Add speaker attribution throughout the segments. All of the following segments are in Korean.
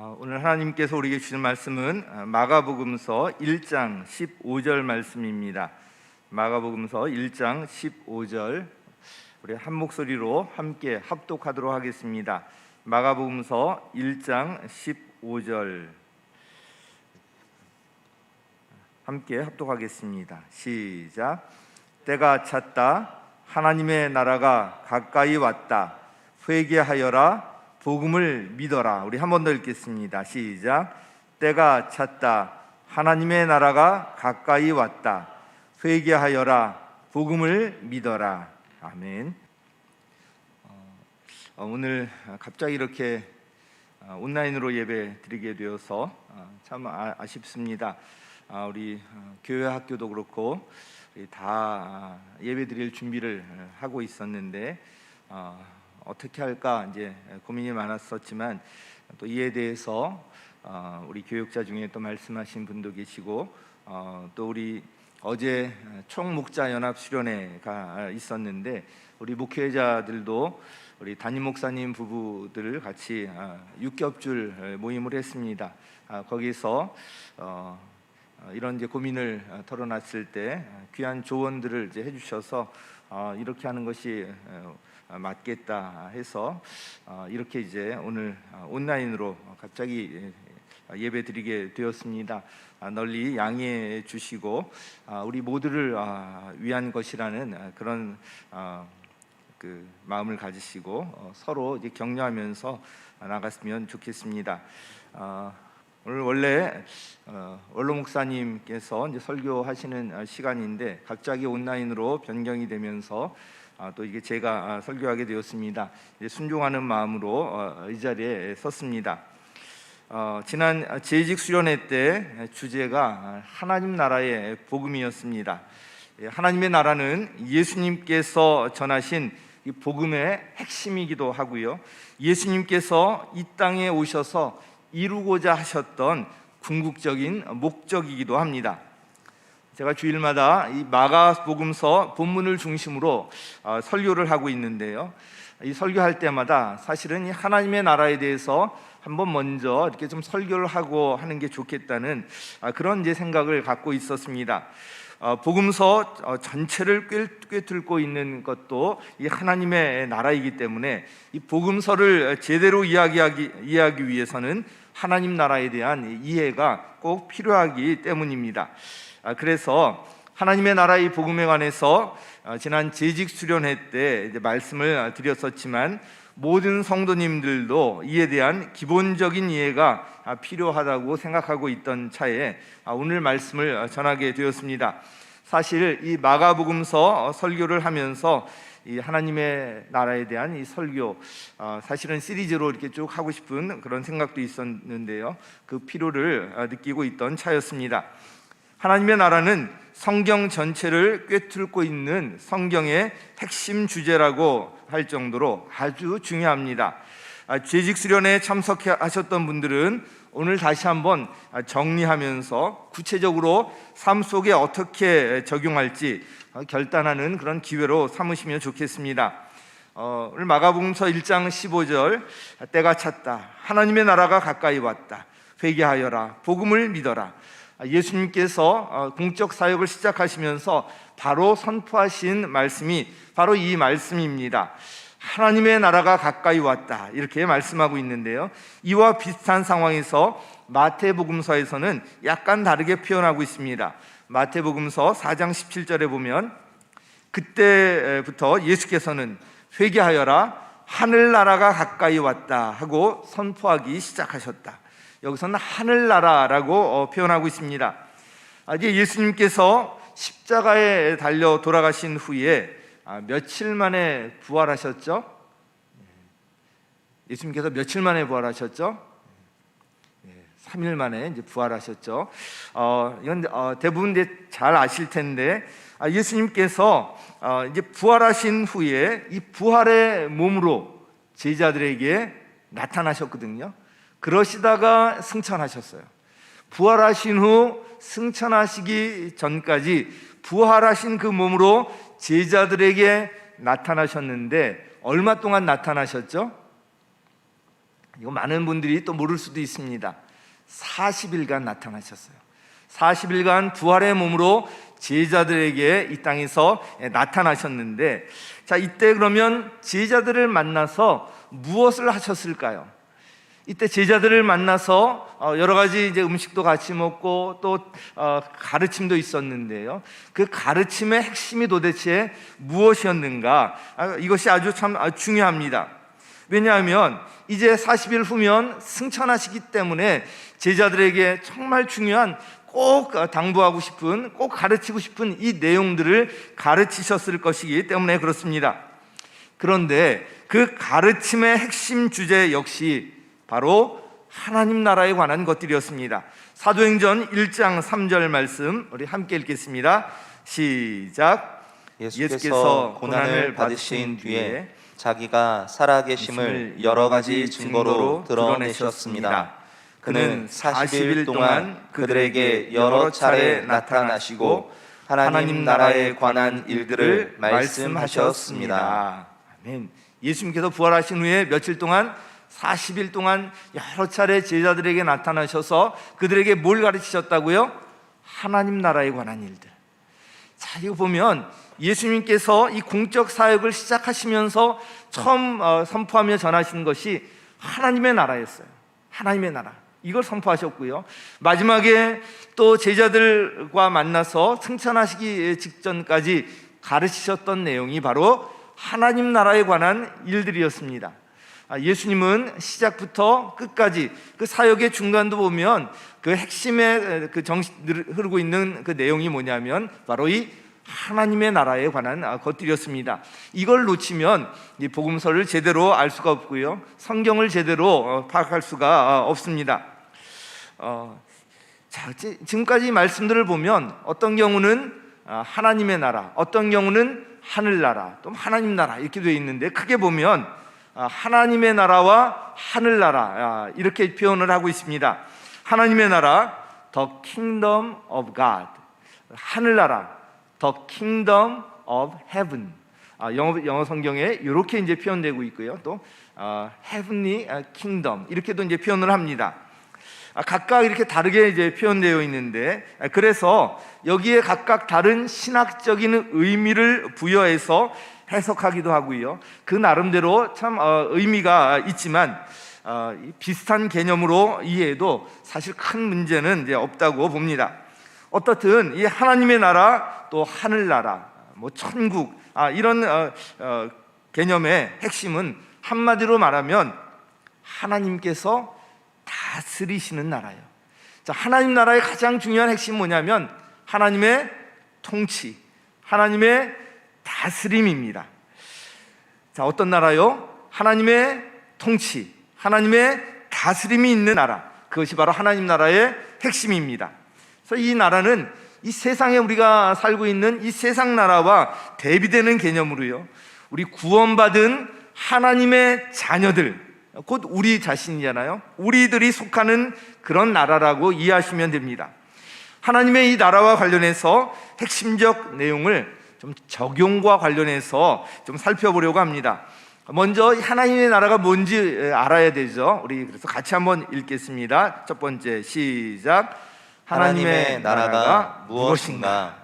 Speaker 1: 오늘 하나님께서 우리에게 주신 말씀은 마가복음서 1장 15절 말씀입니다. 마가복음서 1장 15절 우리 한 목소리로 함께 합독하도록 하겠습니다. 마가복음서 1장 15절 함께 합독하겠습니다. 시작. 때가 찼다. 하나님의 나라가 가까이 왔다. 회개하여라. 복음을 믿어라. 우리 한 번 더 읽겠습니다. 시작. 때가 찼다. 하나님의 나라가 가까이 왔다. 회개하여라. 복음을 믿어라. 아멘. 오늘 갑자기 이렇게 온라인으로 예배 드리게 되어서 참 아쉽습니다. 우리 교회 학교도 그렇고 다 예배 드릴 준비를 하고 있었는데 어떻게 할까 이제 고민이 많았었지만 또 이에 대해서 우리 교육자 중에 또 말씀하신 분도 계시고 또 우리 어제 총목자 연합 수련회가 있었는데 우리 목회자들도 우리 담임 목사님 부부들 같이 6겹줄 모임을 했습니다. 거기서 이런 이제 고민을 털어놨을 때 귀한 조언들을 이제 해주셔서 이렇게 하는 것이 맞겠다 해서 이렇게 이제 오늘 온라인으로 갑자기 예배 드리게 되었습니다. 널리 양해해 주시고 우리 모두를 위한 것이라는 그런 그 마음을 가지시고 서로 이제 격려하면서 나갔으면 좋겠습니다. 오늘 원래 원로 목사님께서 이제 설교하시는 시간인데 갑자기 온라인으로 변경이 되면서 또 이게 제가 설교하게 되었습니다. 이제 순종하는 마음으로 이 자리에 섰습니다. 지난 재직 수련회 때 주제가 하나님 나라의 복음이었습니다. 하나님의 나라는 예수님께서 전하신 이 복음의 핵심이기도 하고요. 예수님께서 이 땅에 오셔서 이루고자 하셨던 궁극적인 목적이기도 합니다. 제가 주일마다 이 마가복음서 본문을 중심으로 설교를 하고 있는데요. 이 설교할 때마다 사실은 이 하나님의 나라에 대해서 한번 먼저 이렇게 좀 설교를 하고 하는 게 좋겠다는 그런 이제 생각을 갖고 있었습니다. 복음서 전체를 꿰뚫고 있는 것도 이 하나님의 나라이기 때문에 이 복음서를 제대로 이해하기 위해서는 하나님 나라에 대한 이해가 꼭 필요하기 때문입니다. 그래서 하나님의 나라의 복음에 관해서 지난 재직 수련회 때 이제 말씀을 드렸었지만 모든 성도님들도 이에 대한 기본적인 이해가 필요하다고 생각하고 있던 차에 오늘 말씀을 전하게 되었습니다. 사실 이 마가복음서 설교를 하면서 이 하나님의 나라에 대한 이 설교 사실은 시리즈로 이렇게 쭉 하고 싶은 그런 생각도 있었는데요. 그 필요를 느끼고 있던 차였습니다. 하나님의 나라는 성경 전체를 꿰뚫고 있는 성경의 핵심 주제라고 할 정도로 아주 중요합니다. 재직 수련회에 참석하셨던 분들은 오늘 다시 한번 정리하면서 구체적으로 삶 속에 어떻게 적용할지 결단하는 그런 기회로 삼으시면 좋겠습니다. 오늘 마가복음서 1장 15절 때가 찼다. 하나님의 나라가 가까이 왔다. 회개하여라. 복음을 믿어라. 예수님께서 공적 사역을 시작하시면서 바로 선포하신 말씀이 바로 이 말씀입니다. 하나님의 나라가 가까이 왔다 이렇게 말씀하고 있는데요. 이와 비슷한 상황에서 마태복음서에서는 약간 다르게 표현하고 있습니다. 마태복음서 4장 17절에 보면 그때부터 예수께서는 회개하여라 하늘나라가 가까이 왔다 하고 선포하기 시작하셨다. 여기서는 하늘나라라고 표현하고 있습니다. 이제 예수님께서 십자가에 달려 돌아가신 후에 며칠 만에 부활하셨죠? 예수님께서 며칠 만에 부활하셨죠? 3일 만에 이제 부활하셨죠. 이건 대부분 잘 아실 텐데 예수님께서 이제 부활하신 후에 이 부활의 몸으로 제자들에게 나타나셨거든요. 그러시다가 승천하셨어요. 부활하신 후 승천하시기 전까지 부활하신 그 몸으로 제자들에게 나타나셨는데 얼마 동안 나타나셨죠? 이거 많은 분들이 또 모를 수도 있습니다. 40일간 나타나셨어요. 40일간 부활의 몸으로 제자들에게 이 땅에서 나타나셨는데, 자, 이때 그러면 제자들을 만나서 무엇을 하셨을까요? 이때 제자들을 만나서 여러 가지 이제 음식도 같이 먹고 또 가르침도 있었는데요. 그 가르침의 핵심이 도대체 무엇이었는가? 이것이 아주 중요합니다. 왜냐하면 이제 40일 후면 승천하시기 때문에 제자들에게 정말 중요한, 꼭 당부하고 싶은, 꼭 가르치고 싶은 이 내용들을 가르치셨을 것이기 때문에 그렇습니다. 그런데 그 가르침의 핵심 주제 역시 바로 하나님 나라에 관한 것들이었습니다. 사도행전 1장 3절 말씀 우리 함께 읽겠습니다. 시작.
Speaker 2: 예수께서 고난을 받으신 뒤에 자기가 살아계심을 여러 가지 증거로 드러내셨습니다. 그는 40일 동안 그들에게 여러 차례 나타나시고 하나님 나라에 관한 일들을 말씀하셨습니다.
Speaker 1: 아멘. 예수님께서 부활하신 후에 며칠 동안, 40일 동안 여러 차례 제자들에게 나타나셔서 그들에게 뭘 가르치셨다고요? 하나님 나라에 관한 일들. 자, 이거 보면 예수님께서 이 공적 사역을 시작하시면서 처음 선포하며 전하신 것이 하나님의 나라였어요. 하나님의 나라, 이걸 선포하셨고요. 마지막에 또 제자들과 만나서 승천하시기 직전까지 가르치셨던 내용이 바로 하나님 나라에 관한 일들이었습니다. 예수님은 시작부터 끝까지 그 사역의 중간도 보면 그 핵심의 그 정신을 흐르고 있는 그 내용이 뭐냐면 바로 이 하나님의 나라에 관한 것들이었습니다. 이걸 놓치면 이 복음서를 제대로 알 수가 없고요, 성경을 제대로 파악할 수가 없습니다. 자, 지금까지 말씀들을 보면 어떤 경우는 하나님의 나라, 어떤 경우는 하늘나라, 또 하나님 나라 이렇게 되어 있는데, 크게 보면 하나님의 나라와 하늘나라 이렇게 표현을 하고 있습니다. 하나님의 나라, The Kingdom of God. 하늘나라, The Kingdom of Heaven. 영어 성경에 이렇게 이제 표현되고 있고요. 또 Heavenly Kingdom 이렇게도 이제 표현을 합니다. 각각 이렇게 다르게 이제 표현되어 있는데, 그래서 여기에 각각 다른 신학적인 의미를 부여해서 해석하기도 하고요. 그 나름대로 참 의미가 있지만 비슷한 개념으로 이해해도 사실 큰 문제는 이제 없다고 봅니다. 어떻든 이 하나님의 나라, 또 하늘나라, 뭐 천국 이런 개념의 핵심은 한마디로 말하면 하나님께서 다스리시는 나라예요. 자, 하나님 나라의 가장 중요한 핵심은 뭐냐면 하나님의 통치, 하나님의 다스림입니다. 자, 어떤 나라요? 하나님의 통치, 하나님의 다스림이 있는 나라, 그것이 바로 하나님 나라의 핵심입니다. 그래서 이 나라는 이 세상에 우리가 살고 있는 이 세상 나라와 대비되는 개념으로요, 우리 구원받은 하나님의 자녀들, 곧 우리 자신이잖아요. 우리들이 속하는 그런 나라라고 이해하시면 됩니다. 하나님의 이 나라와 관련해서 핵심적 내용을 좀 적용과 관련해서 좀 살펴보려고 합니다. 먼저 하나님의 나라가 뭔지 알아야 되죠. 우리 그래서 같이 한번 읽겠습니다. 첫 번째, 시작.
Speaker 2: 하나님의 나라가 무엇인가?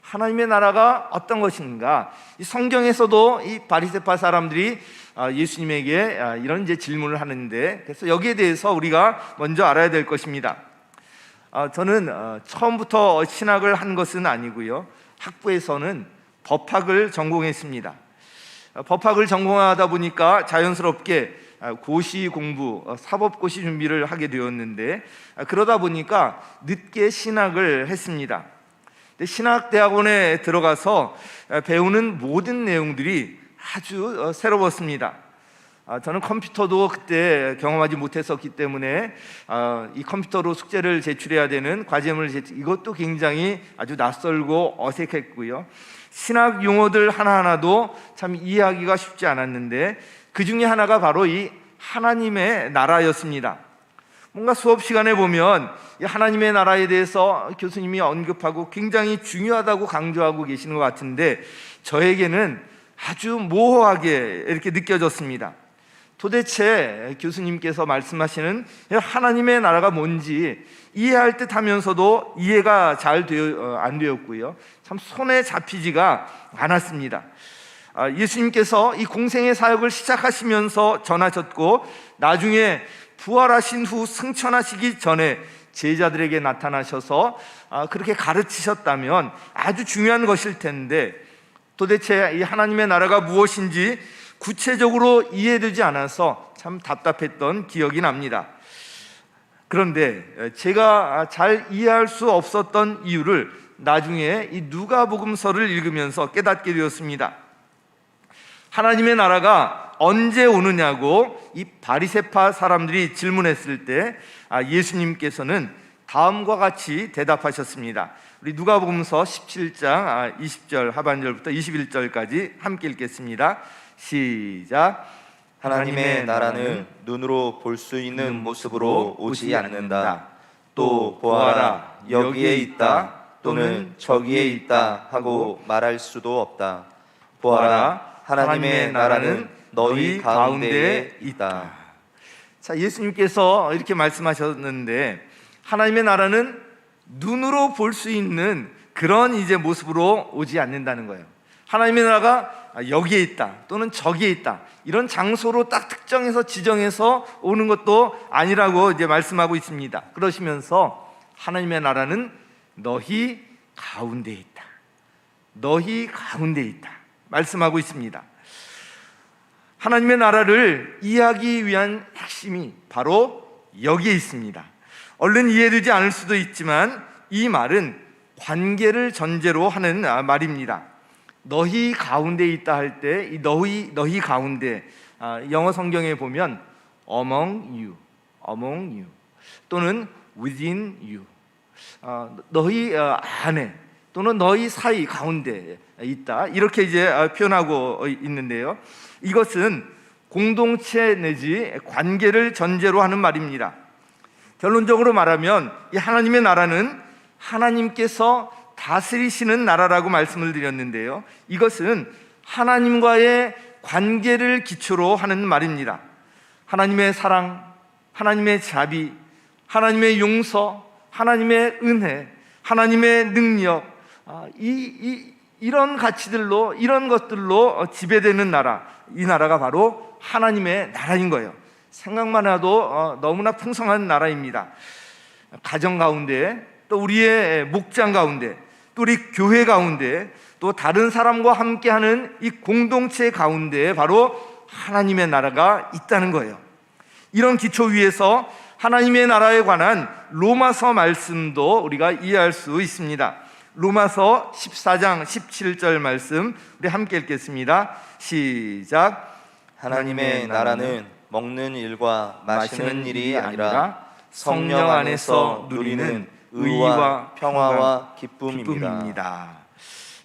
Speaker 1: 하나님의 나라가 어떤 것인가? 이 성경에서도 이 바리새파 사람들이 예수님에게 이런 이제 질문을 하는데, 그래서 여기에 대해서 우리가 먼저 알아야 될 것입니다. 저는 처음부터 신학을 한 것은 아니고요, 학부에서는 법학을 전공했습니다. 법학을 전공하다 보니까 자연스럽게 고시 공부, 사법고시 준비를 하게 되었는데, 그러다 보니까 늦게 신학을 했습니다. 신학대학원에 들어가서 배우는 모든 내용들이 아주 새로웠습니다. 저는 컴퓨터도 그때 경험하지 못했었기 때문에 이 컴퓨터로 숙제를 제출해야 되는 과제물 이것도 굉장히 아주 낯설고 어색했고요. 신학 용어들 하나하나도 참 이해하기가 쉽지 않았는데, 그 중에 하나가 바로 이 하나님의 나라였습니다. 뭔가 수업 시간에 보면 이 하나님의 나라에 대해서 교수님이 언급하고 굉장히 중요하다고 강조하고 계시는 것 같은데, 저에게는 아주 모호하게 이렇게 느껴졌습니다. 도대체 교수님께서 말씀하시는 하나님의 나라가 뭔지 이해할 듯 하면서도 이해가 잘 안 되었고요. 참 손에 잡히지가 않았습니다. 예수님께서 이 공생의 사역을 시작하시면서 전하셨고 나중에 부활하신 후 승천하시기 전에 제자들에게 나타나셔서 그렇게 가르치셨다면 아주 중요한 것일 텐데 도대체 이 하나님의 나라가 무엇인지 구체적으로 이해되지 않아서 참 답답했던 기억이 납니다. 그런데 제가 잘 이해할 수 없었던 이유를 나중에 이 누가복음서를 읽으면서 깨닫게 되었습니다. 하나님의 나라가 언제 오느냐고 이 바리새파 사람들이 질문했을 때 예수님께서는 다음과 같이 대답하셨습니다. 우리 누가복음서 17장 20절 하반절부터 21절까지 함께 읽겠습니다. 시작.
Speaker 2: 하나님의 나라는 눈으로 볼 수 있는 모습으로 오지 않는다. 또 보아라, 여기에 있다 또는 저기에 있다 하고 말할 수도 없다. 보아라, 하나님의 나라는 너희 가운데에 있다.
Speaker 1: 자, 예수님께서 이렇게 말씀하셨는데 하나님의 나라는 눈으로 볼 수 있는 그런 이제 모습으로 오지 않는다는 거예요. 하나님의 나라가 여기에 있다 또는 저기에 있다 이런 장소로 딱 특정해서 지정해서 오는 것도 아니라고 이제 말씀하고 있습니다. 그러시면서 하나님의 나라는 너희 가운데 있다. 너희 가운데 있다 말씀하고 있습니다. 하나님의 나라를 이해하기 위한 핵심이 바로 여기에 있습니다. 얼른 이해되지 않을 수도 있지만 이 말은 관계를 전제로 하는 말입니다. 너희 가운데 있다 할 때 이 너희 가운데 영어 성경에 보면 among you 또는 within you 너희 안에 또는 너희 사이 가운데 있다 이렇게 이제 표현하고 있는데요. 이것은 공동체 내지 관계를 전제로 하는 말입니다. 결론적으로 말하면 이 하나님의 나라는 하나님께서 다스리시는 나라라고 말씀을 드렸는데요. 이것은 하나님과의 관계를 기초로 하는 말입니다. 하나님의 사랑, 하나님의 자비, 하나님의 용서, 하나님의 은혜, 하나님의 능력 이런 가치들로 이런 것들로 지배되는 나라, 이 나라가 바로 하나님의 나라인 거예요. 생각만 해도 너무나 풍성한 나라입니다. 가정 가운데 또 우리의 목장 가운데 또 우리 교회 가운데 또 다른 사람과 함께하는 이 공동체 가운데 바로 하나님의 나라가 있다는 거예요. 이런 기초 위에서 하나님의 나라에 관한 로마서 말씀도 우리가 이해할 수 있습니다. 로마서 14장 17절 말씀 우리 함께 읽겠습니다. 시작.
Speaker 2: 하나님의 나라는 먹는 일과 마시는 일이 아니라 성령 안에서 누리는 의와 평화와 기쁨입니다.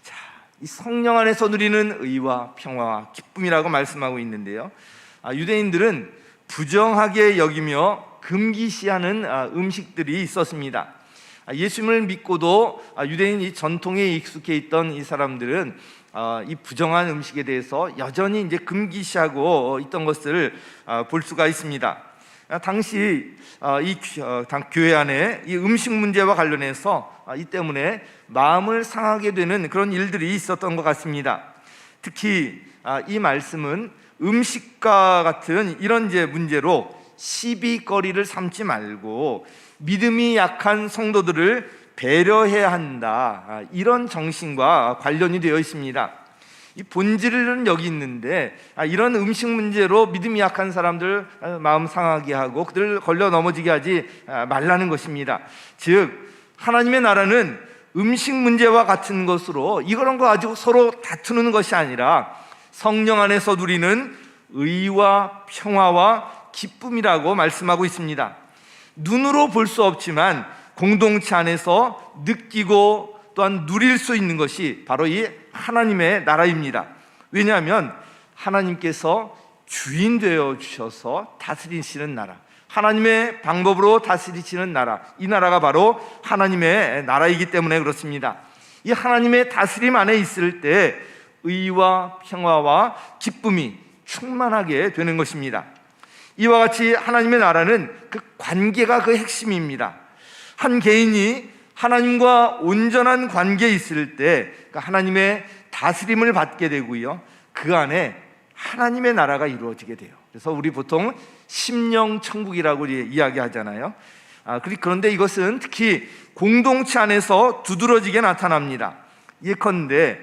Speaker 1: 자, 이 성령 안에서 누리는 의와 평화와 기쁨이라고 말씀하고 있는데요. 유대인들은 부정하게 여기며 금기시하는 음식들이 있었습니다. 예수님을 믿고도 유대인 이 전통에 익숙해 있던 이 사람들은 이 부정한 음식에 대해서 여전히 이제 금기시하고 있던 것을 볼 수가 있습니다. 당시 이 교회 안에 이 음식 문제와 관련해서 이 때문에 마음을 상하게 되는 그런 일들이 있었던 것 같습니다. 특히 이 말씀은 음식과 같은 이런 이제 문제로 시비거리를 삼지 말고 믿음이 약한 성도들을 배려해야 한다 이런 정신과 관련이 되어 있습니다. 이 본질은 여기 있는데 이런 음식 문제로 믿음이 약한 사람들 마음 상하게 하고 그들을 걸려 넘어지게 하지 말라는 것입니다. 즉 하나님의 나라는 음식 문제와 같은 것으로 이런 거 가지고 서로 다투는 것이 아니라 성령 안에서 누리는 의와 평화와 기쁨이라고 말씀하고 있습니다. 눈으로 볼 수 없지만 공동체 안에서 느끼고 또한 누릴 수 있는 것이 바로 이 하나님의 나라입니다. 왜냐하면 하나님께서 주인 되어 주셔서 다스리시는 나라, 하나님의 방법으로 다스리시는 나라, 이 나라가 바로 하나님의 나라이기 때문에 그렇습니다. 이 하나님의 다스림 안에 있을 때 의와 평화와 기쁨이 충만하게 되는 것입니다. 이와 같이 하나님의 나라는 그 관계가 그 핵심입니다. 한 개인이 하나님과 온전한 관계에 있을 때 하나님의 다스림을 받게 되고요, 그 안에 하나님의 나라가 이루어지게 돼요. 그래서 우리 보통 심령천국이라고 이야기하잖아요. 그런데 이것은 특히 공동체 안에서 두드러지게 나타납니다. 예컨대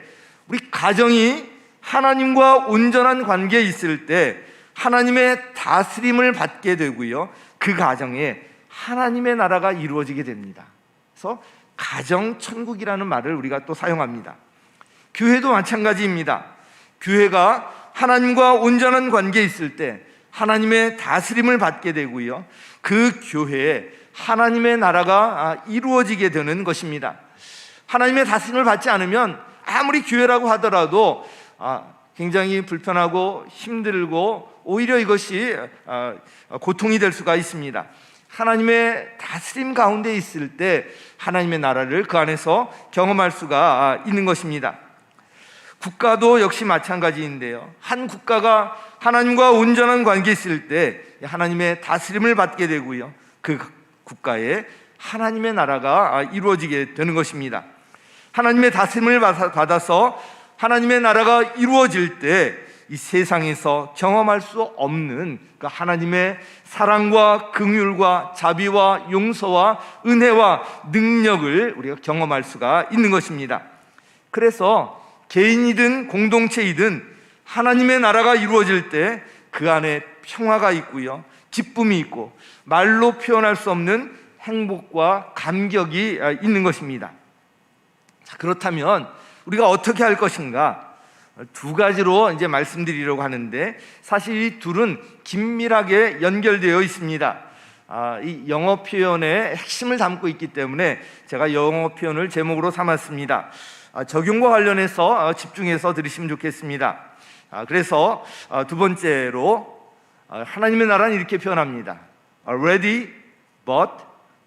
Speaker 1: 우리 가정이 하나님과 온전한 관계에 있을 때 하나님의 다스림을 받게 되고요, 그 가정에 하나님의 나라가 이루어지게 됩니다. 그래서 가정천국이라는 말을 우리가 또 사용합니다. 교회도 마찬가지입니다. 교회가 하나님과 온전한 관계에 있을 때 하나님의 다스림을 받게 되고요, 그 교회에 하나님의 나라가 이루어지게 되는 것입니다. 하나님의 다스림을 받지 않으면 아무리 교회라고 하더라도 굉장히 불편하고 힘들고 오히려 이것이 고통이 될 수가 있습니다. 하나님의 다스림 가운데 있을 때 하나님의 나라를 그 안에서 경험할 수가 있는 것입니다. 국가도 역시 마찬가지인데요, 한 국가가 하나님과 온전한 관계에 있을 때 하나님의 다스림을 받게 되고요, 그 국가에 하나님의 나라가 이루어지게 되는 것입니다. 하나님의 다스림을 받아서 하나님의 나라가 이루어질 때 이 세상에서 경험할 수 없는 그 하나님의 사랑과 긍휼과 자비와 용서와 은혜와 능력을 우리가 경험할 수가 있는 것입니다. 그래서 개인이든 공동체이든 하나님의 나라가 이루어질 때 그 안에 평화가 있고요, 기쁨이 있고 말로 표현할 수 없는 행복과 감격이 있는 것입니다. 자, 그렇다면 우리가 어떻게 할 것인가? 두 가지로 이제 말씀드리려고 하는데, 사실 이 둘은 긴밀하게 연결되어 있습니다. 이 영어 표현의 핵심을 담고 있기 때문에 제가 영어 표현을 제목으로 삼았습니다. 적용과 관련해서 집중해서 들으시면 좋겠습니다. 그래서 두 번째로 하나님의 나라는 이렇게 표현합니다. Already but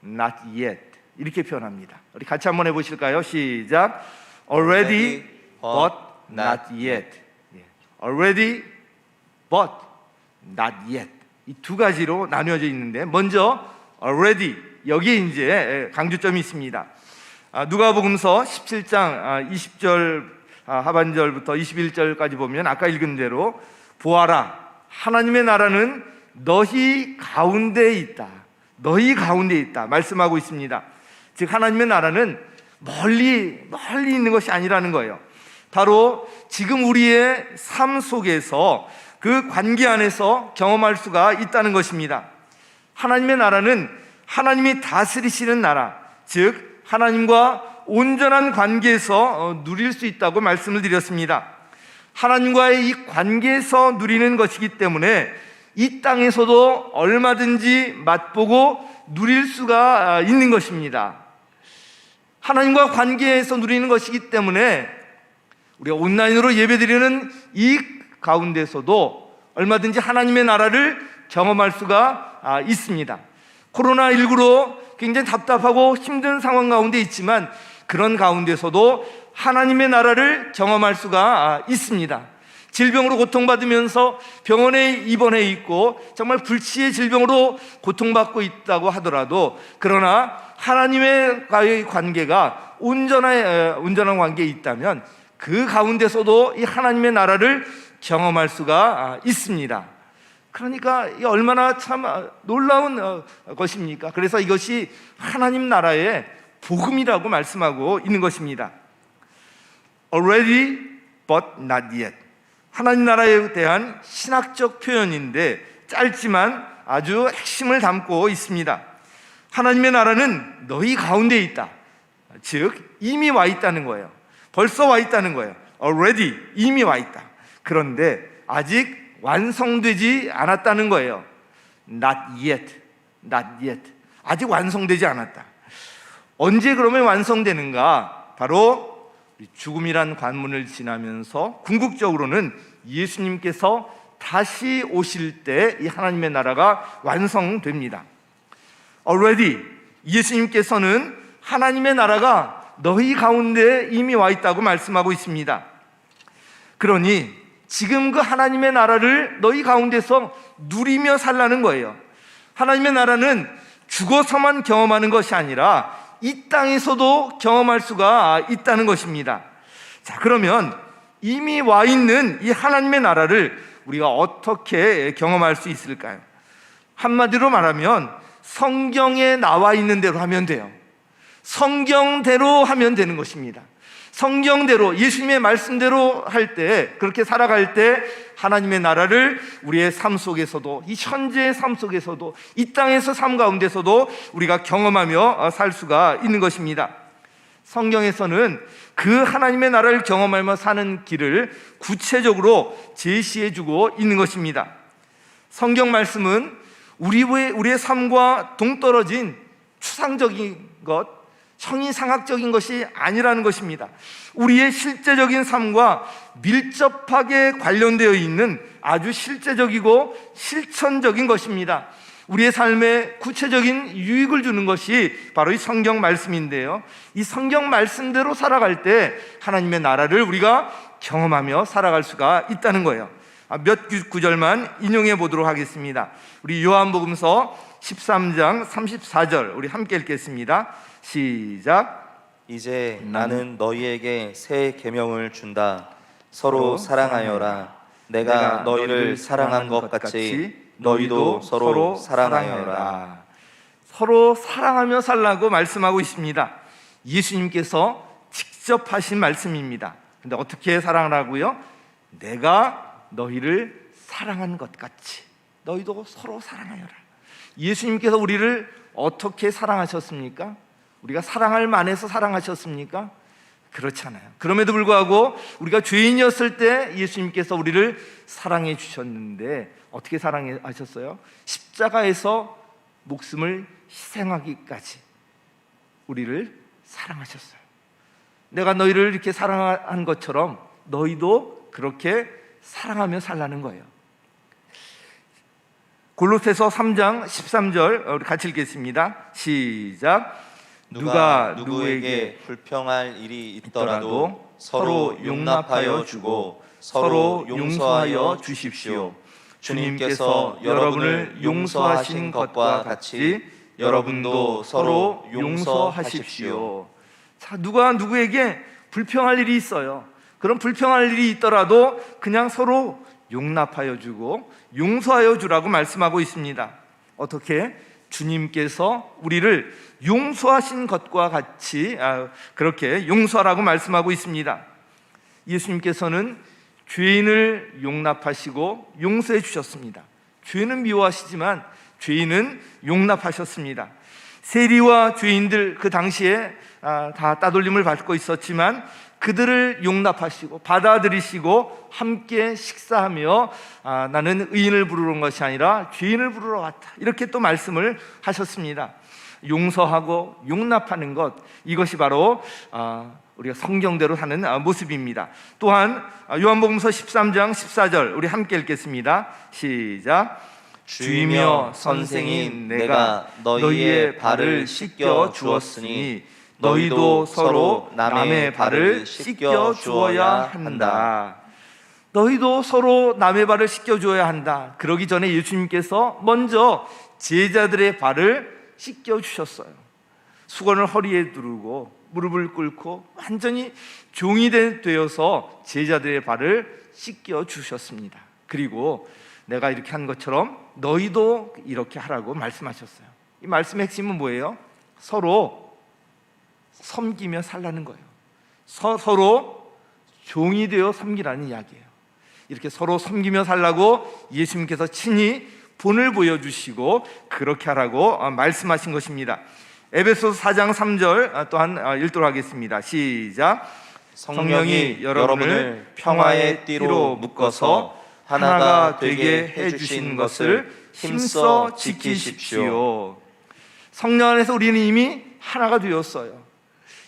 Speaker 1: not yet, 이렇게 표현합니다. 우리 같이 한번 해보실까요? 시작. Already but not yet. Already but not yet. 이 두 가지로 나뉘어져 있는데, 먼저 already, 여기에 이제 강조점이 있습니다. 누가복음서 17장 20절 하반절부터 21절까지 보면 아까 읽은 대로 보아라, 하나님의 나라는 너희 가운데에 있다, 너희 가운데에 있다 말씀하고 있습니다. 즉 하나님의 나라는 멀리 있는 것이 아니라는 거예요. 바로 지금 우리의 삶 속에서 그 관계 안에서 경험할 수가 있다는 것입니다. 하나님의 나라는 하나님이 다스리시는 나라, 즉 하나님과 온전한 관계에서 누릴 수 있다고 말씀을 드렸습니다. 하나님과의 이 관계에서 누리는 것이기 때문에 이 땅에서도 얼마든지 맛보고 누릴 수가 있는 것입니다. 하나님과 관계에서 누리는 것이기 때문에 우리가 온라인으로 예배드리는 이 가운데서도 얼마든지 하나님의 나라를 경험할 수가 있습니다. 코로나19로 굉장히 답답하고 힘든 상황 가운데 있지만 그런 가운데서도 하나님의 나라를 경험할 수가 있습니다. 질병으로 고통받으면서 병원에 입원해 있고 정말 불치의 질병으로 고통받고 있다고 하더라도, 그러나 하나님과의 관계가 온전한 관계에 있다면 그 가운데서도 이 하나님의 나라를 경험할 수가 있습니다. 그러니까 이 얼마나 참 놀라운 것입니까? 그래서 이것이 하나님 나라의 복음이라고 말씀하고 있는 것입니다. Already but not yet. 하나님 나라에 대한 신학적 표현인데 짧지만 아주 핵심을 담고 있습니다. 하나님의 나라는 너희 가운데에 있다. 즉 이미 와 있다는 거예요. 벌써 와 있다는 거예요. Already, 이미 와 있다. 그런데 아직 완성되지 않았다는 거예요. Not yet, not yet. 아직 완성되지 않았다. 언제 그러면 완성되는가? 바로 죽음이란 관문을 지나면서 궁극적으로는 예수님께서 다시 오실 때 이 하나님의 나라가 완성됩니다. Already, 예수님께서는 하나님의 나라가 너희 가운데 이미 와 있다고 말씀하고 있습니다. 그러니 지금 그 하나님의 나라를 너희 가운데서 누리며 살라는 거예요. 하나님의 나라는 죽어서만 경험하는 것이 아니라 이 땅에서도 경험할 수가 있다는 것입니다. 자, 그러면 이미 와 있는 이 하나님의 나라를 우리가 어떻게 경험할 수 있을까요? 한마디로 말하면 성경에 나와 있는 대로 하면 돼요. 성경대로 하면 되는 것입니다. 성경대로, 예수님의 말씀대로 할 때, 그렇게 살아갈 때 하나님의 나라를 우리의 삶 속에서도, 이 현재의 삶 속에서도, 이 땅에서 삶 가운데서도 우리가 경험하며 살 수가 있는 것입니다. 성경에서는 그 하나님의 나라를 경험하며 사는 길을 구체적으로 제시해주고 있는 것입니다. 성경 말씀은 우리의 삶과 동떨어진 추상적인 것, 형이상학적인 것이 아니라는 것입니다. 우리의 실제적인 삶과 밀접하게 관련되어 있는 아주 실제적이고 실천적인 것입니다. 우리의 삶에 구체적인 유익을 주는 것이 바로 이 성경 말씀인데요, 이 성경 말씀대로 살아갈 때 하나님의 나라를 우리가 경험하며 살아갈 수가 있다는 거예요. 몇 구절만 인용해 보도록 하겠습니다. 우리 요한복음서 13장 34절 우리 함께 읽겠습니다. 시작.
Speaker 2: 이제 나는 너희에게 새 계명을 준다. 서로 사랑하여라. 내가 너희를 사랑한 것 같이 너희도 서로 사랑하여라.
Speaker 1: 서로 사랑하며 살라고 말씀하고 있습니다. 예수님께서 직접 하신 말씀입니다. 근데 어떻게 사랑하라고요? 내가 너희를 사랑한 것 같이 너희도 서로 사랑하여라. 예수님께서 우리를 어떻게 사랑하셨습니까? 우리가 사랑할 만해서 사랑하셨습니까? 그렇지 않아요. 그럼에도 불구하고 우리가 죄인이었을 때 예수님께서 우리를 사랑해 주셨는데 어떻게 사랑하셨어요? 십자가에서 목숨을 희생하기까지 우리를 사랑하셨어요. 내가 너희를 이렇게 사랑한 것처럼 너희도 그렇게 사랑하며 살라는 거예요. 골로새서 3장 13절 우리 같이 읽겠습니다. 시작.
Speaker 2: 누가 누구에게 불평할 일이 있더라도 서로 용납하여 주고 서로 용서하여 주십시오. 주님께서 여러분을 용서하신 것과 같이 여러분도 서로 용서하십시오.
Speaker 1: 자, 누가 누구에게 불평할 일이 있어요. 그런 불평할 일이 있더라도 그냥 서로 용납하여 주고 용서하여 주라고 말씀하고 있습니다. 어떻게? 주님께서 우리를 용서하신 것과 같이 그렇게 용서하라고 말씀하고 있습니다. 예수님께서는 죄인을 용납하시고 용서해 주셨습니다. 죄는 미워하시지만 죄인은 용납하셨습니다. 세리와 죄인들 그 당시에 다 따돌림을 받고 있었지만 그들을 용납하시고 받아들이시고 함께 식사하며 나는 의인을 부르러 온 것이 아니라 죄인을 부르러 왔다, 이렇게 또 말씀을 하셨습니다. 용서하고 용납하는 것, 이것이 바로 우리가 성경대로 사는 모습입니다. 또한 요한복음서 13장 14절 우리 함께 읽겠습니다. 시작.
Speaker 2: 주이며 선생인 내가 너희의 발을 씻겨 주었으니 너희도 서로 남의 발을 씻겨 주어야 한다.
Speaker 1: 너희도 서로 남의 발을 씻겨 주어야 한다. 그러기 전에 예수님께서 먼저 제자들의 발을 씻겨 주셨어요. 수건을 허리에 두르고 무릎을 꿇고 완전히 종이 되어서 제자들의 발을 씻겨 주셨습니다. 그리고 내가 이렇게 한 것처럼 너희도 이렇게 하라고 말씀하셨어요. 이 말씀의 핵심은 뭐예요? 서로 섬기며 살라는 거예요. 서로 종이 되어 섬기라는 이야기예요. 이렇게 서로 섬기며 살라고 예수님께서 친히 본을 보여주시고 그렇게 하라고 말씀하신 것입니다. 에베소서 4장 3절 또한 읽도록 하겠습니다. 시작.
Speaker 2: 성령이 여러분을 평화의 띠로 묶어서 하나가 되게 해주신 것을 힘써 지키십시오.
Speaker 1: 성령 안에서 우리는 이미 하나가 되었어요.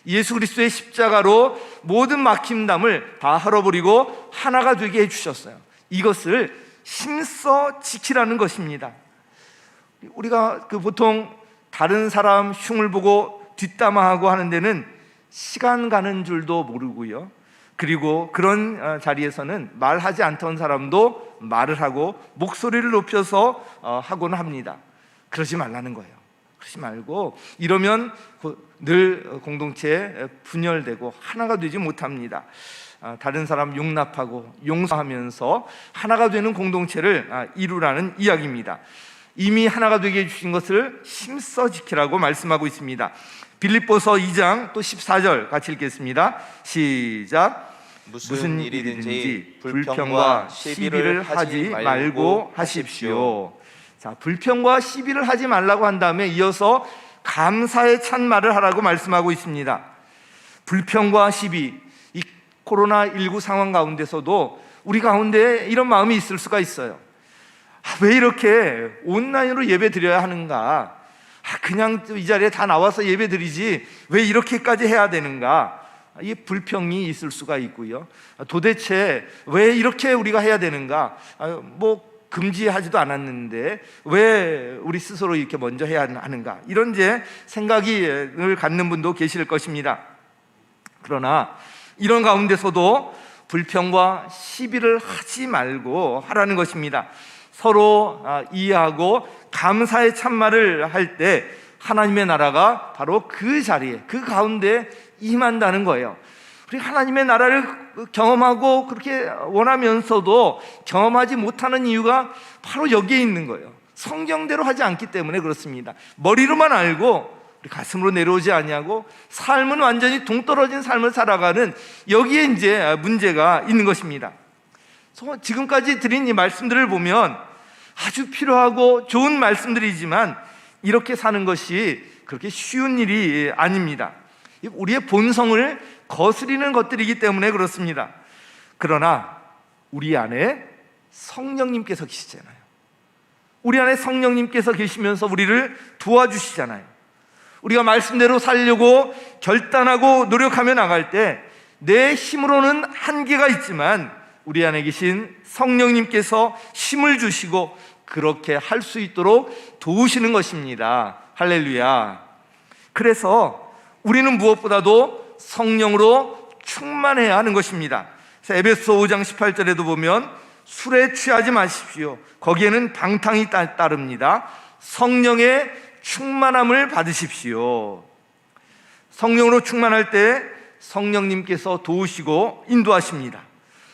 Speaker 1: 예수 그리스도의 십자가로 모든 막힘담을 다 헐어버리고 하나가 되게 해주셨어요. 이것을 힘써 지키라는 것입니다. 우리가 보통 다른 사람 흉을 보고 뒷담화하고 하는 데는 시간 가는 줄도 모르고요, 그리고 그런 자리에서는 말하지 않던 사람도 말을 하고 목소리를 높여서 하곤 합니다. 그러지 말라는 거예요. 그러지 말고 이러면 늘 공동체에 분열되고 하나가 되지 못합니다. 다른 사람 용납하고 용서하면서 하나가 되는 공동체를 이루라는 이야기입니다. 이미 하나가 되게 해주신 것을 힘써 지키라고 말씀하고 있습니다. 빌립보서 2장 또 14절 같이 읽겠습니다. 시작. 무슨 일이든지 불평과 시비를 하지 말고 하십시오. 자, 불평과 시비를 하지 말라고 한 다음에 이어서 감사의 찬말을 하라고 말씀하고 있습니다. 불평과 시비, 이 코로나19 상황 가운데서도 우리 가운데 이런 마음이 있을 수가 있어요. 왜 이렇게 온라인으로 예배 드려야 하는가? 그냥 이 자리에 다 나와서 예배 드리지 왜 이렇게까지 해야 되는가? 이 불평이 있을 수가 있고요. 도대체 왜 이렇게 우리가 해야 되는가? 금지하지도 않았는데 왜 우리 스스로 이렇게 먼저 해야 하는가? 이런 이제 생각을 갖는 분도 계실 것입니다. 그러나 이런 가운데서도 불평과 시비를 하지 말고 하라는 것입니다. 서로 이해하고 감사의 참말을 할 때 하나님의 나라가 바로 그 자리에, 그 가운데 임한다는 거예요. 그리고 하나님의 나라를 경험하고 그렇게 원하면서도 경험하지 못하는 이유가 바로 여기에 있는 거예요. 성경대로 하지 않기 때문에 그렇습니다. 머리로만 알고 가슴으로 내려오지 아니하고 삶은 완전히 동떨어진 삶을 살아가는 여기에 이제 문제가 있는 것입니다. 지금까지 드린 이 말씀들을 보면 아주 필요하고 좋은 말씀들이지만 이렇게 사는 것이 그렇게 쉬운 일이 아닙니다. 우리의 본성을 거스리는 것들이기 때문에 그렇습니다. 그러나 우리 안에 성령님께서 계시잖아요. 우리 안에 성령님께서 계시면서 우리를 도와주시잖아요. 우리가 말씀대로 살려고 결단하고 노력하며 나갈 때 내 힘으로는 한계가 있지만 우리 안에 계신 성령님께서 힘을 주시고 그렇게 할 수 있도록 도우시는 것입니다. 할렐루야. 그래서 우리는 무엇보다도 성령으로 충만해야 하는 것입니다. 에베소 5장 18절에도 보면 술에 취하지 마십시오. 거기에는 방탕이 따릅니다. 성령의 충만함을 받으십시오. 성령으로 충만할 때 성령님께서 도우시고 인도하십니다.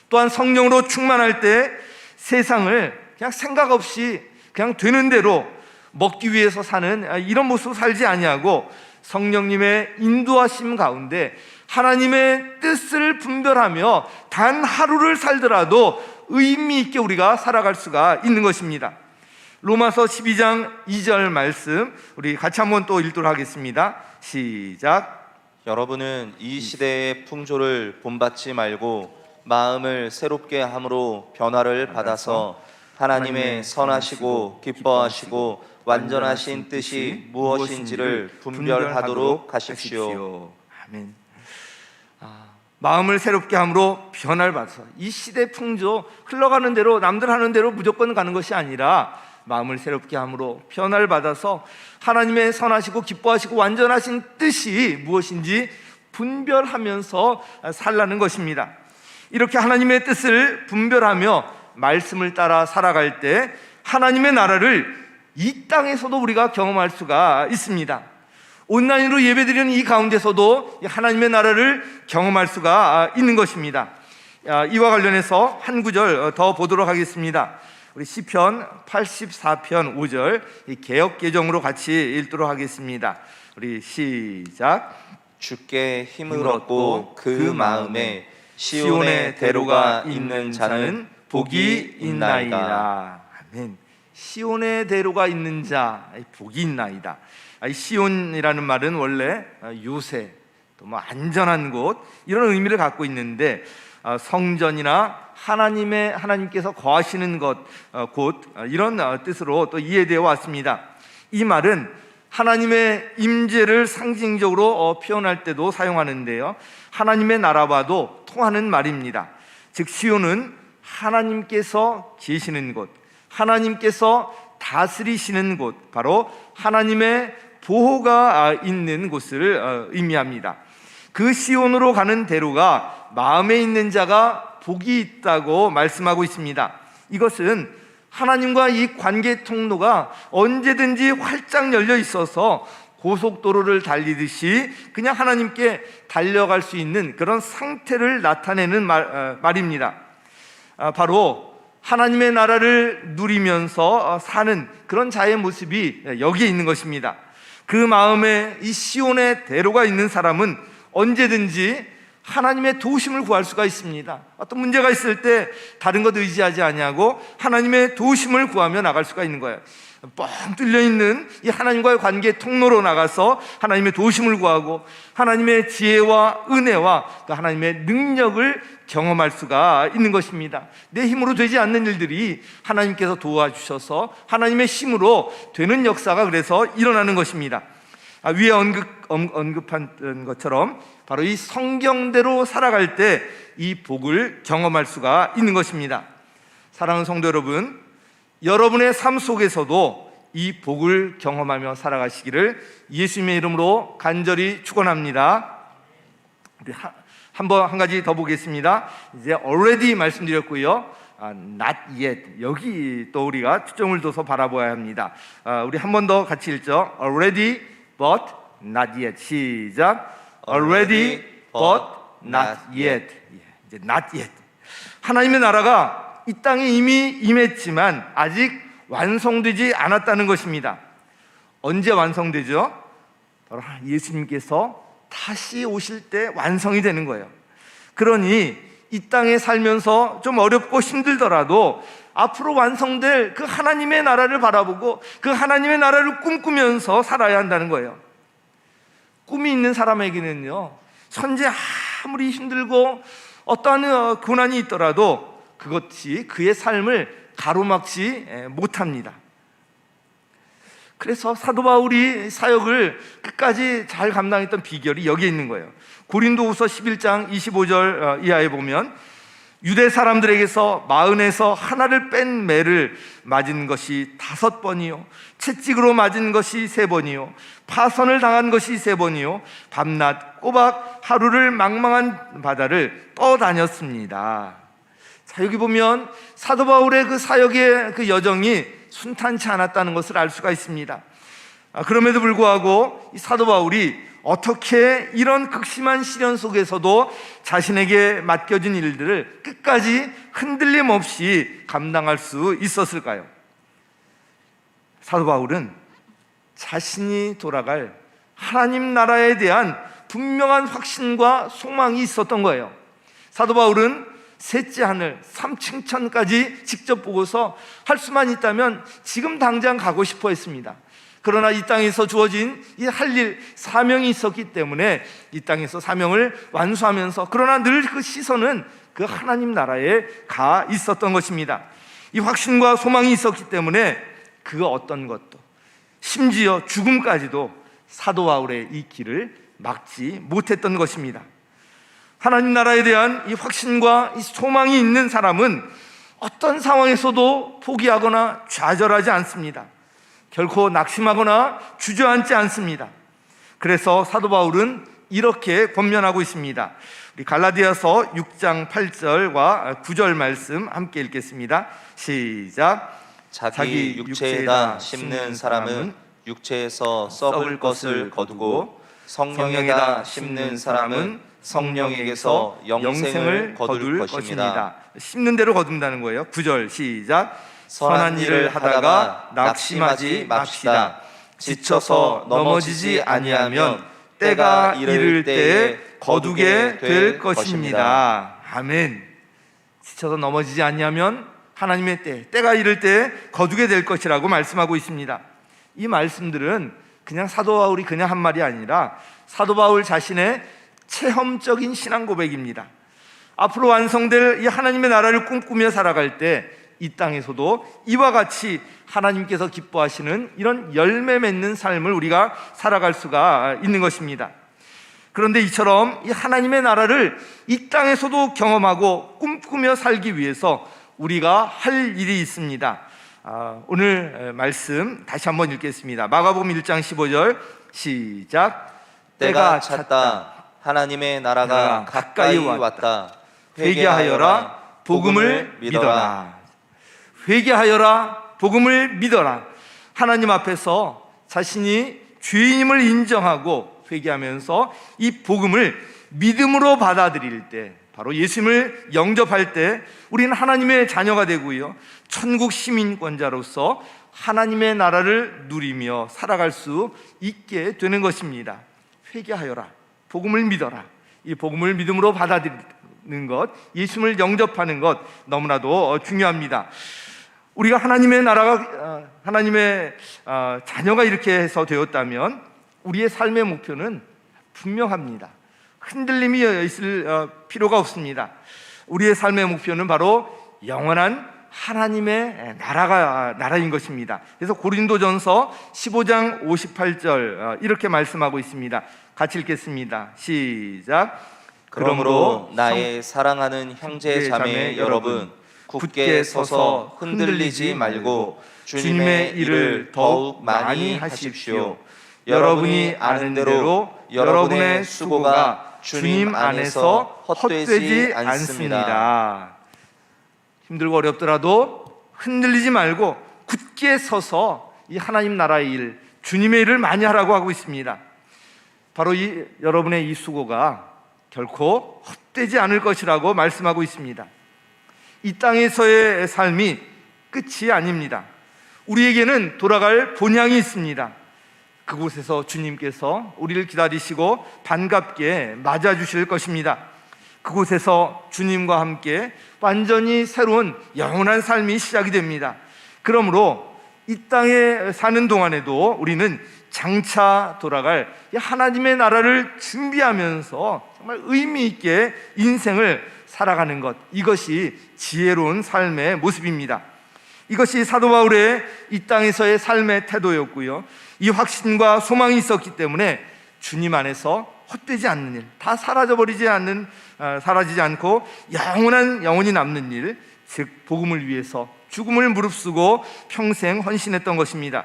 Speaker 1: 또한 성령으로 충만할 때 세상을 그냥 생각 없이 그냥 되는 대로 먹기 위해서 사는 이런 모습으로 살지 아니하고 성령님의 인도하심 가운데 하나님의 뜻을 분별하며 단 하루를 살더라도 의미 있게 우리가 살아갈 수가 있는 것입니다. 로마서 12장 2절 말씀 우리 같이 한번 또 읽도록 하겠습니다. 시작.
Speaker 2: 여러분은 이 시대의 풍조를 본받지 말고 마음을 새롭게 함으로 변화를 받아서 하나님의 선하시고 기뻐하시고 완전하신 뜻이 무엇인지를 분별하도록 하십시오.
Speaker 1: 아멘. 마음을 새롭게 함으로 변화를 받아서 이 시대 풍조 흘러가는 대로 남들 하는 대로 무조건 가는 것이 아니라 마음을 새롭게 함으로 변화를 받아서 하나님의 선하시고 기뻐하시고 완전하신 뜻이 무엇인지 분별하면서 살라는 것입니다. 이렇게 하나님의 뜻을 분별하며 말씀을 따라 살아갈 때 하나님의 나라를 이 땅에서도 우리가 경험할 수가 있습니다. 온라인으로 예배드리는 이 가운데서도 하나님의 나라를 경험할 수가 있는 것입니다. 이와 관련해서 한 구절 더 보도록 하겠습니다. 우리 시편 84편 5절 개역 개정으로 같이 읽도록 하겠습니다. 우리 시작.
Speaker 2: 주께 힘을 얻고 그 마음에 시온의 대로가 있는 자는 복이 있나이다.
Speaker 1: 아멘. 시온의 대로가 있는 자 복이 있나이다. 시온이라는 말은 원래 요새 또 안전한 곳 이런 의미를 갖고 있는데 성전이나 하나님께서 거하시는 곳 이런 뜻으로 또 이해되어 왔습니다. 이 말은 하나님의 임재를 상징적으로 표현할 때도 사용하는데요, 하나님의 나라와도 통하는 말입니다. 즉 시온은 하나님께서 계시는 곳, 하나님께서 다스리시는 곳, 바로 하나님의 보호가 있는 곳을 의미합니다. 그 시온으로 가는 대로가 마음에 있는 자가 복이 있다고 말씀하고 있습니다. 이것은 하나님과 이 관계 통로가 언제든지 활짝 열려 있어서 고속도로를 달리듯이 그냥 하나님께 달려갈 수 있는 그런 상태를 나타내는 말입니다. 바로 하나님의 나라를 누리면서 사는 그런 자의 모습이 여기에 있는 것입니다. 그 마음에 이 시온의 대로가 있는 사람은 언제든지 하나님의 도우심을 구할 수가 있습니다. 어떤 문제가 있을 때 다른 것 의지하지 아니하고 하나님의 도우심을 구하며 나갈 수가 있는 거예요. 뻥 뚫려 있는 이 하나님과의 관계 통로로 나가서 하나님의 도우심을 구하고 하나님의 지혜와 은혜와 그 하나님의 능력을 경험할 수가 있는 것입니다. 내 힘으로 되지 않는 일들이 하나님께서 도와주셔서 하나님의 힘으로 되는 역사가 그래서 일어나는 것입니다. 위에 언급한 것처럼 바로 이 성경대로 살아갈 때 이 복을 경험할 수가 있는 것입니다. 사랑하는 성도 여러분, 여러분의 삶 속에서도 이 복을 경험하며 살아가시기를 예수님의 이름으로 간절히 축원합니다. 우리 한 가지 더 보겠습니다. 이제 already 말씀드렸고요. not yet, 여기 또 우리가 초점을 둬서 바라봐야 합니다. 우리 한 번 더 같이 읽죠. already but not yet. 시작. already but not yet. 이제 not yet. 하나님의 나라가 이 땅에 이미 임했지만 아직 완성되지 않았다는 것입니다. 언제 완성되죠? 바로 예수님께서 다시 오실 때 완성이 되는 거예요. 그러니 이 땅에 살면서 좀 어렵고 힘들더라도 앞으로 완성될 그 하나님의 나라를 바라보고 그 하나님의 나라를 꿈꾸면서 살아야 한다는 거예요. 꿈이 있는 사람에게는요, 현재 아무리 힘들고 어떠한 고난이 있더라도 그것이 그의 삶을 가로막지 못합니다. 그래서 사도 바울이 사역을 끝까지 잘 감당했던 비결이 여기에 있는 거예요. 고린도후서 11장 25절 이하에 보면 유대 사람들에게서 마흔에서 하나를 뺀 매를 맞은 것이 5번이요, 채찍으로 맞은 것이 3번이요, 파선을 당한 것이 3번이요, 밤낮 꼬박 하루를 망망한 바다를 떠다녔습니다. 자, 여기 보면 사도 바울의 그 사역의 그 여정이 순탄치 않았다는 것을 알 수가 있습니다. 그럼에도 불구하고 이 사도 바울이 어떻게 이런 극심한 시련 속에서도 자신에게 맡겨진 일들을 끝까지 흔들림 없이 감당할 수 있었을까요? 사도 바울은 자신이 돌아갈 하나님 나라에 대한 분명한 확신과 소망이 있었던 거예요. 사도 바울은 셋째 하늘 3층천까지 직접 보고서 할 수만 있다면 지금 당장 가고 싶어 했습니다. 그러나 이 땅에서 주어진 이 할 일, 사명이 있었기 때문에 이 땅에서 사명을 완수하면서, 그러나 늘 그 시선은 그 하나님 나라에 가 있었던 것입니다. 이 확신과 소망이 있었기 때문에 그 어떤 것도, 심지어 죽음까지도 사도 바울의 이 길을 막지 못했던 것입니다. 하나님 나라에 대한 이 확신과 이 소망이 있는 사람은 어떤 상황에서도 포기하거나 좌절하지 않습니다. 결코 낙심하거나 주저앉지 않습니다. 그래서 사도 바울은 이렇게 권면하고 있습니다. 우리 갈라디아서 6장 8절과 9절 말씀 함께 읽겠습니다. 시작.
Speaker 2: 자기 육체에다 심는 사람은 육체에서 썩을 것을 거두고 성령에다 심는 사람은 성령에게서 영생을 거둘 것입니다.
Speaker 1: 심는 대로 거둔다는 거예요. 9절 시작. 선한 일을 하다가 낙심하지 맙시다. 지쳐서 넘어지지 아니하면 때가 이를 때에 거두게 될 것입니다. 아멘. 지쳐서 넘어지지 아니하면 하나님의 때가 이를 때에 거두게 될 것이라고 말씀하고 있습니다. 이 말씀들은 그냥 사도 바울이 그냥 한 말이 아니라 사도 바울 자신의 체험적인 신앙 고백입니다. 앞으로 완성될 이 하나님의 나라를 꿈꾸며 살아갈 때 이 땅에서도 이와 같이 하나님께서 기뻐하시는 이런 열매 맺는 삶을 우리가 살아갈 수가 있는 것입니다. 그런데 이처럼 이 하나님의 나라를 이 땅에서도 경험하고 꿈꾸며 살기 위해서 우리가 할 일이 있습니다. 오늘 말씀 다시 한번 읽겠습니다. 마가복음 1장 15절 시작.
Speaker 2: 때가 찼다 하나님의 나라가 가까이 왔다.
Speaker 1: 회개하여라, 복음을 믿어라. 회개하여라, 복음을 믿어라. 하나님 앞에서 자신이 죄인임을 인정하고 회개하면서 이 복음을 믿음으로 받아들일 때, 바로 예수님을 영접할 때 우리는 하나님의 자녀가 되고요, 천국 시민권자로서 하나님의 나라를 누리며 살아갈 수 있게 되는 것입니다. 회개하여라, 복음을 믿어라. 이 복음을 믿음으로 받아들이는 것, 예수님을 영접하는 것 너무나도 중요합니다. 우리가 하나님의 나라가, 하나님의 자녀가 이렇게 해서 되었다면 우리의 삶의 목표는 분명합니다. 흔들림이 있을 필요가 없습니다. 우리의 삶의 목표는 바로 영원한 하나님의 나라인 것입니다. 그래서 고린도전서 15장 58절 이렇게 말씀하고 있습니다. 같이 읽겠습니다. 시작.
Speaker 2: 그러므로 나의 사랑하는 형제 자매 여러분, 굳게 서서 흔들리지 말고 주님의 일을 더욱 많이 하십시오. 여러분이 아는 대로 여러분의 수고가 주님 안에서 헛되지 않습니다.
Speaker 1: 힘들고 어렵더라도 흔들리지 말고 굳게 서서 이 하나님 나라의 일, 주님의 일을 많이 하라고 하고 있습니다. 바로 여러분의 이 수고가 결코 헛되지 않을 것이라고 말씀하고 있습니다. 이 땅에서의 삶이 끝이 아닙니다. 우리에게는 돌아갈 본향이 있습니다. 그곳에서 주님께서 우리를 기다리시고 반갑게 맞아주실 것입니다. 그곳에서 주님과 함께 완전히 새로운 영원한 삶이 시작이 됩니다. 그러므로 이 땅에 사는 동안에도 우리는 장차 돌아갈 하나님의 나라를 준비하면서 정말 의미 있게 인생을 살아가는 것, 이것이 지혜로운 삶의 모습입니다. 이것이 사도 바울의 이 땅에서의 삶의 태도였고요, 이 확신과 소망이 있었기 때문에 주님 안에서 헛되지 않는 일, 다 사라지지 않고 영원히 남는 일, 즉 복음을 위해서 죽음을 무릅쓰고 평생 헌신했던 것입니다.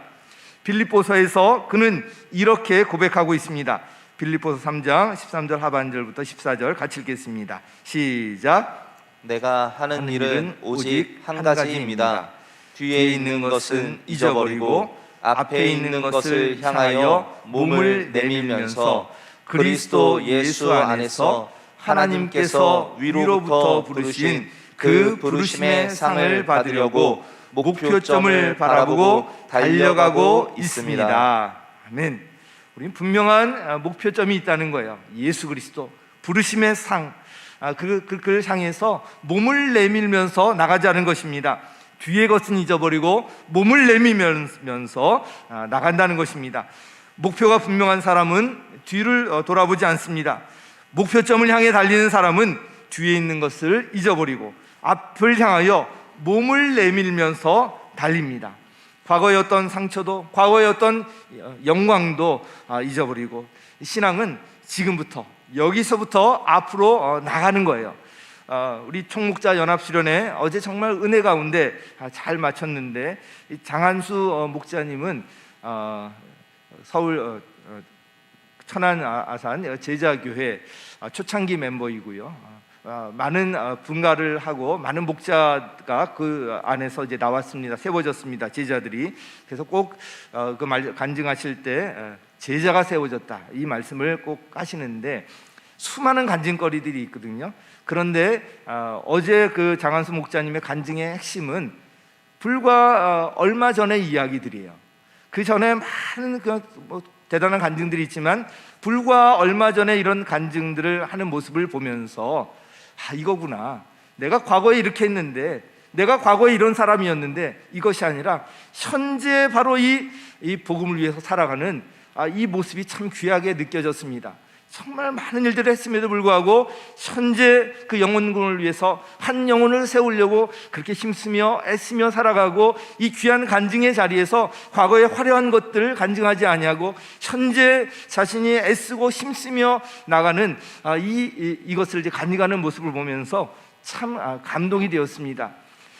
Speaker 1: 빌립보서에서 그는 이렇게 고백하고 있습니다. 빌립보서 3장 13절 하반절부터 14절 같이 읽겠습니다. 시작.
Speaker 2: 내가 하는 일은 오직 한 가지입니다. 뒤에 있는 것은 잊어버리고 앞에 있는 것을 향하여 몸을 내밀면서 그리스도 예수 안에서 하나님께서 위로부터 부르신 그 부르심의 상을 받으려고 목표점을 바라보고 달려가고 있습니다.
Speaker 1: 아멘. 우리는 분명한 목표점이 있다는 거예요. 예수 그리스도 부르심의 상, 그를 향해서 몸을 내밀면서 나가자는 것입니다. 뒤의 것은 잊어버리고 몸을 내밀면서 나간다는 것입니다. 목표가 분명한 사람은 뒤를 돌아보지 않습니다. 목표점을 향해 달리는 사람은 뒤에 있는 것을 잊어버리고 앞을 향하여 몸을 내밀면서 달립니다. 과거의 어떤 상처도, 과거의 어떤 영광도 잊어버리고, 신앙은 지금부터, 여기서부터 앞으로 나가는 거예요. 우리 총목자 연합수련회 어제 정말 은혜 가운데 잘 마쳤는데, 장한수 목자님은 서울 천안 아산 제자교회 초창기 member이고요. 많은 분가를 하고 많은 목자가 그 안에서 이제 나왔습니다. 세워졌습니다. 제자들이. 그래서 꼭 그 말 간증하실 때 제자가 세워졌다, 이 말씀을 꼭 하시는데, 수많은 간증거리들이 있거든요. 그런데 어제 그 장한수 목자님의 간증의 핵심은 불과 얼마 전의 이야기들이에요. 그 전에 많은 대단한 간증들이 있지만 불과 얼마 전에 이런 간증들을 하는 모습을 보면서 이거구나, 내가 과거에 이렇게 했는데, 내가 과거에 이런 사람이었는데, 이것이 아니라 현재 바로 이 복음을 위해서 살아가는 이 모습이 참 귀하게 느껴졌습니다. 정말 많은 일들을 했음에도 불구하고 현재 그 영혼을 위해서 한 영혼을 세우려고 그렇게 힘쓰며 애쓰며 살아가고, 이 귀한 간증의 자리에서 과거의 화려한 것들을 간증하지 아니하고 현재 자신이 애쓰고 힘쓰며 나가는 이것을 이제 간증하는 모습을 보면서 참 감동이 되었습니다.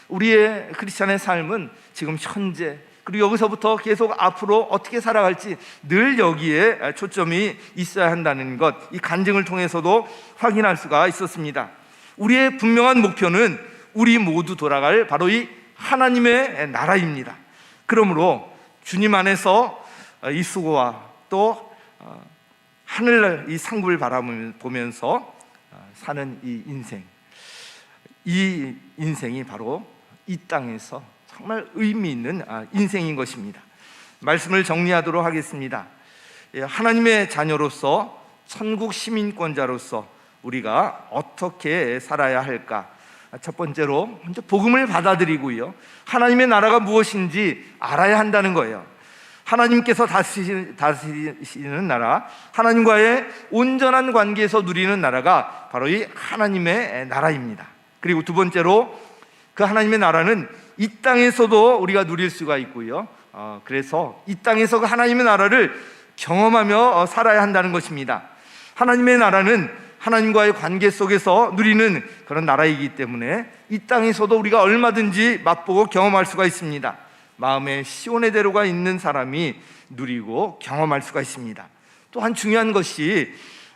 Speaker 1: 우리의 크리스찬의 삶은 지금 현재 그리고 여기서부터 계속 앞으로 어떻게 살아갈지 늘 여기에 초점이 있어야 한다는 것, 이 간증을 통해서도 확인할 수가 있었습니다. 우리의 분명한 목표는 우리 모두 돌아갈 바로 이 하나님의 나라입니다. 그러므로 주님 안에서 이 수고와 또 하늘 이 상급을 바라보면서 사는 이 인생이 바로 이 땅에서 정말 의미 있는 인생인 것입니다. 말씀을 정리하도록 하겠습니다. 하나님의 자녀로서, 천국 시민권자로서 우리가 어떻게 살아야 할까? 첫 번째로 먼저 복음을 받아들이고요, 하나님의 나라가 무엇인지 알아야 한다는 거예요. 하나님께서 다스리시는 나라, 하나님과의 온전한 관계에서 누리는 나라가 바로 이 하나님의 나라입니다. 그리고 두 번째로 그 하나님의 나라는 이 땅에서도 우리가 누릴 수가 있고요, 그래서 이 땅에서 그 하나님의 나라를 경험하며 살아야 한다는 것입니다. 하나님의 나라는 하나님과의 관계 속에서 누리는 그런 나라이기 때문에 이 땅에서도 우리가 얼마든지 맛보고 경험할 수가 있습니다. 마음에 시온의 대로가 있는 사람이 누리고 경험할 수가 있습니다. 또한 중요한 것이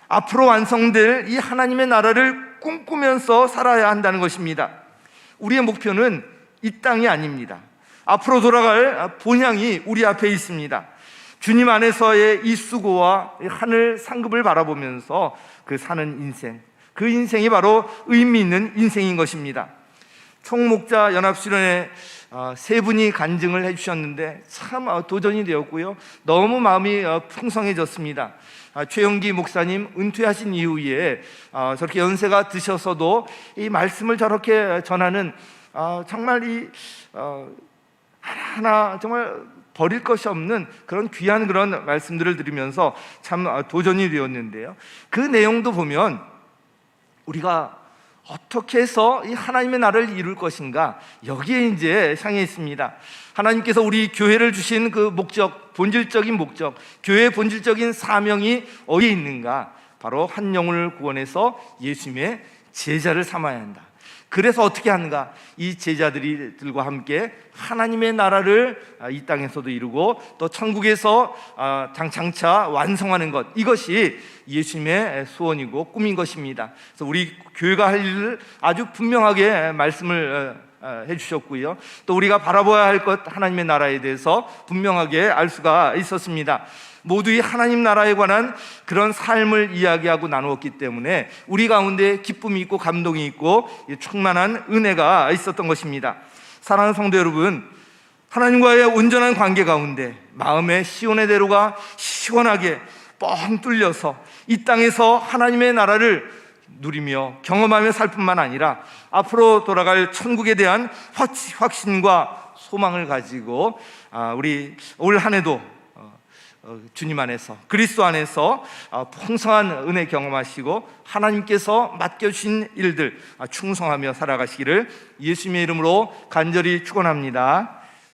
Speaker 1: 앞으로 완성될 이 하나님의 나라를 꿈꾸면서 살아야 한다는 것입니다. 우리의 목표는 이 땅이 아닙니다. 앞으로 돌아갈 본향이 우리 앞에 있습니다. 주님 안에서의 이 수고와 하늘 상급을 바라보면서 그 사는 인생, 그 인생이 바로 의미 있는 인생인 것입니다. 총목자 연합수련회 세 분이 간증을 해주셨는데 참 도전이 되었고요, 너무 마음이 풍성해졌습니다. 최영기 목사님 은퇴하신 이후에 저렇게 연세가 드셔서도 이 말씀을 저렇게 전하는 정말 하나하나 정말 버릴 것이 없는 그런 귀한 그런 말씀들을 들으면서 참 도전이 되었는데요, 그 내용도 보면 우리가 어떻게 해서 이 하나님의 나라를 이룰 것인가, 여기에 이제 향해 있습니다. 하나님께서 우리 교회를 주신 그 목적, 본질적인 목적, 교회의 본질적인 사명이 어디에 있는가? 바로 한 영혼을 구원해서 예수님의 제자를 삼아야 한다. 그래서 어떻게 하는가? 이 제자들과 함께 하나님의 나라를 이 땅에서도 이루고 또 천국에서 장차 완성하는 것, 이것이 예수님의 소원이고 꿈인 것입니다. 그래서 우리 교회가 할 일을 아주 분명하게 말씀을 해주셨고요, 또 우리가 바라봐야 할 것, 하나님의 나라에 대해서 분명하게 알 수가 있었습니다. 모두 이 하나님 나라에 관한 그런 삶을 이야기하고 나누었기 때문에 우리 가운데 기쁨이 있고 감동이 있고 충만한 은혜가 있었던 것입니다. 사랑하는 성도 여러분, 하나님과의 온전한 관계 가운데 마음의 시온의 대로가 시원하게 뻥 뚫려서 이 땅에서 하나님의 나라를 누리며 경험하며 살 뿐만 아니라 앞으로 돌아갈 천국에 대한 확신과 소망을 가지고 우리 올 한 해도 주님 안에서, 그리스도 안에서 풍성한 은혜 경험하시고 하나님께서 맡겨주신 일들 충성하며 살아가시기를 예수님의 이름으로 간절히 축원합니다.